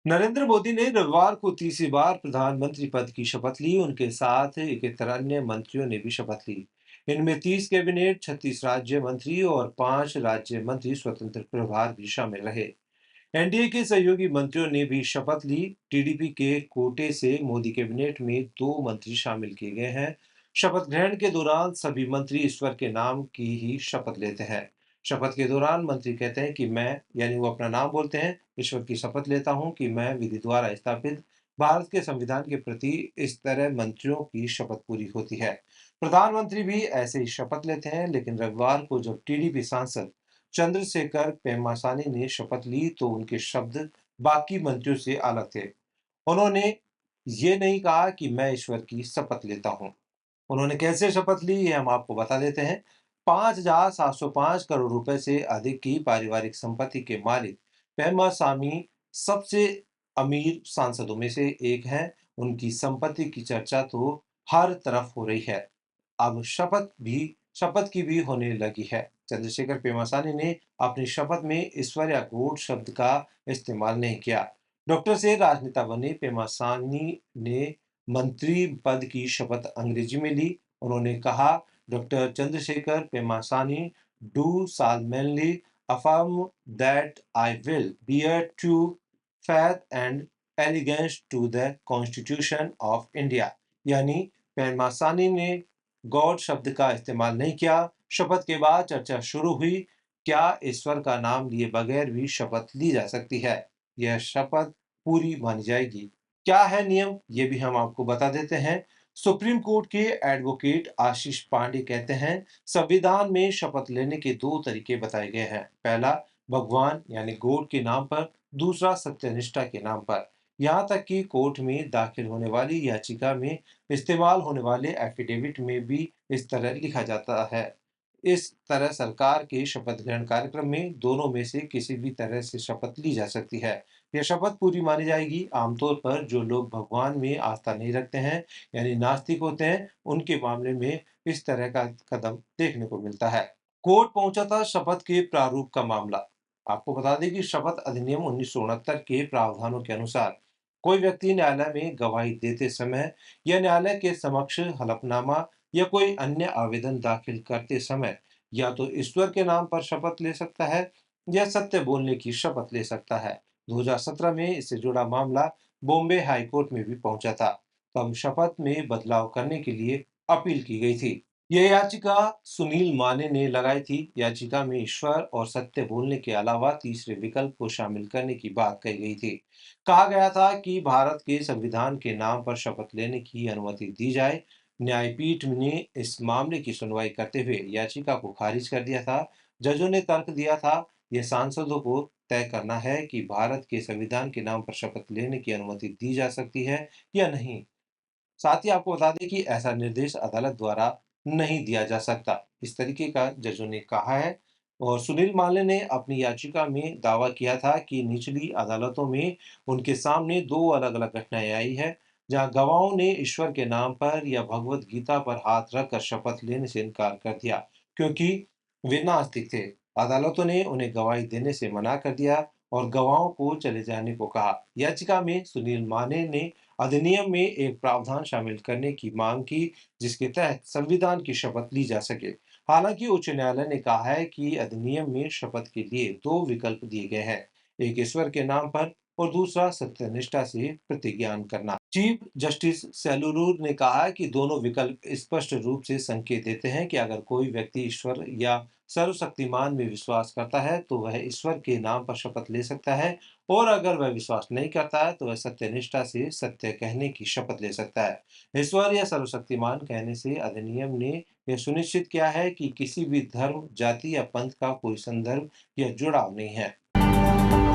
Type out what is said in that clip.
नरेंद्र मोदी ने रविवार को तीसरी बार प्रधानमंत्री पद की शपथ ली। उनके साथ 71 अन्य मंत्रियों ने भी शपथ ली। इनमें 30 कैबिनेट, 36 राज्य मंत्री और 5 राज्य मंत्री स्वतंत्र प्रभार भी शामिल रहे। एनडीए के सहयोगी मंत्रियों ने भी शपथ ली। टीडीपी के कोटे से मोदी कैबिनेट में 2 मंत्री शामिल किए गए हैं। शपथ ग्रहण के दौरान सभी मंत्री ईश्वर के नाम की ही शपथ लेते हैं। शपथ के दौरान मंत्री कहते हैं कि मैं, यानी वो अपना नाम बोलते हैं, ईश्वर की शपथ लेता हूं कि मैं विधि द्वारा स्थापित भारत के संविधान के प्रति। इस तरह मंत्रियों की शपथ पूरी होती है। प्रधानमंत्री भी ऐसे ही शपथ लेते हैं, लेकिन रविवार को जब टीडीपी सांसद चंद्रशेखर पेमासानी ने शपथ ली तो उनके शब्द बाकी मंत्रियों से अलग थे। उन्होंने ये नहीं कहा कि मैं ईश्वर की शपथ लेता हूं। उन्होंने कैसे शपथ ली, ये हम आपको बता देते हैं। 5,705 करोड़ रुपए से अधिक की पारिवारिक संपत्ति के मालिक पेमासामी सबसे अमीर सांसदों में से एक हैं। उनकी संपत्ति की चर्चा तो हर तरफ हो रही है। अब शपथ की भी होने लगी है। चंद्रशेखर पेमासानी ने अपनी शपथ में ईश्वर या गॉड शब्द का इस्तेमाल नहीं किया। डॉक्टर से राजनेता बने पेमासानी ने मंत्री पद की शपथ अंग्रेजी में ली। उन्होंने कहा, doctor Chandrasekhar Pemmasani do solemnly affirm that I will bear true faith and allegiance to the Constitution of India। यानी पेमासानी ने गॉड शब्द का इस्तेमाल नहीं किया। शपथ के बाद चर्चा शुरू हुई, क्या ईश्वर का नाम लिए बगैर भी शपथ ली जा सकती है? यह शपथ पूरी मानी जाएगी। क्या है नियम, ये भी हम आपको बता देते हैं। सुप्रीम कोर्ट के एडवोकेट आशीष पांडे कहते हैं, संविधान में शपथ लेने के 2 तरीके बताए गए हैं। पहला, भगवान यानी गॉड के नाम पर। दूसरा, सत्यनिष्ठा के नाम पर। यहाँ तक कि कोर्ट में दाखिल होने वाली याचिका में इस्तेमाल होने वाले एफिडेविट में भी इस तरह लिखा जाता है। इस तरह सरकार के शपथ ग्रहण कार्यक्रम में दोनों में से किसी भी तरह से शपथ ली जा सकती है। यह शपथ पूरी मानी जाएगी। आमतौर पर जो लोग भगवान में आस्था नहीं रखते हैं, यानी नास्तिक होते हैं, उनके मामले में इस तरह का कदम देखने को मिलता है। कोर्ट पहुंचा था शपथ के प्रारूप का मामला। आपको बता दें कि शपथ अधिनियम 1969 के प्रावधानों के अनुसार कोई व्यक्ति न्यायालय में गवाही देते समय या न्यायालय के समक्ष हलफनामा या कोई अन्य आवेदन दाखिल करते समय या तो ईश्वर के नाम पर शपथ ले सकता है या सत्य बोलने की शपथ ले सकता है। 2017 में इससे जुड़ा मामला बॉम्बे हाई कोर्ट में भी पहुंचा था। तब शपथ में बदलाव करने के लिए अपील की गई थी। यह याचिका सुनील माने ने लगाई थी। याचिका में ईश्वर और सत्य बोलने के अलावा तीसरे विकल्प को शामिल करने की बात कही गई थी। कहा गया था कि भारत के संविधान के नाम पर शपथ लेने की अनुमति दी जाए। न्यायपीठ ने इस मामले की सुनवाई करते हुए याचिका को खारिज कर दिया था। जजों ने तर्क दिया था, यह सांसदों को तय करना है कि भारत के संविधान के नाम पर शपथ लेने की अनुमति दी जा सकती है या नहीं। साथ ही आपको बता दें कि ऐसा निर्देश अदालत द्वारा नहीं दिया जा सकता। इस तरीके का जजों ने कहा है। और सुनील माले ने अपनी याचिका में दावा किया था कि निचली अदालतों में उनके सामने 2 अलग-अलग घटनाएं आई है, जहां गवाहों ने ईश्वर के नाम पर या भगवत गीता पर हाथ रखकर शपथ लेने से इनकार कर दिया, क्योंकि वे नास्तिक थे। अदालतों ने उन्हें गवाही देने से मना कर दिया और गवाहों को चले जाने को कहा। याचिका में सुनील माने ने अधिनियम में एक प्रावधान शामिल करने की मांग की, जिसके तहत संविधान की शपथ ली जा सके। हालांकि उच्च न्यायालय ने कहा है कि अधिनियम में शपथ के लिए 2 विकल्प दिए गए हैं, एक ईश्वर के नाम पर और दूसरा सत्यनिष्ठा से प्रतिज्ञान करना। चीफ जस्टिस सेलुलर ने कहा कि दोनों विकल्प स्पष्ट रूप से संकेत देते हैं कि अगर कोई व्यक्ति ईश्वर या सर्वशक्तिमान में विश्वास करता है तो वह ईश्वर के नाम पर शपथ ले सकता है, और अगर वह विश्वास नहीं करता है तो वह सत्यनिष्ठा से सत्य कहने की शपथ ले सकता है। ईश्वर या सर्वशक्तिमान कहने से अधिनियम ने यह सुनिश्चित किया है कि किसी भी धर्म, जाति या पंथ का कोई संदर्भ या जुड़ाव नहीं है।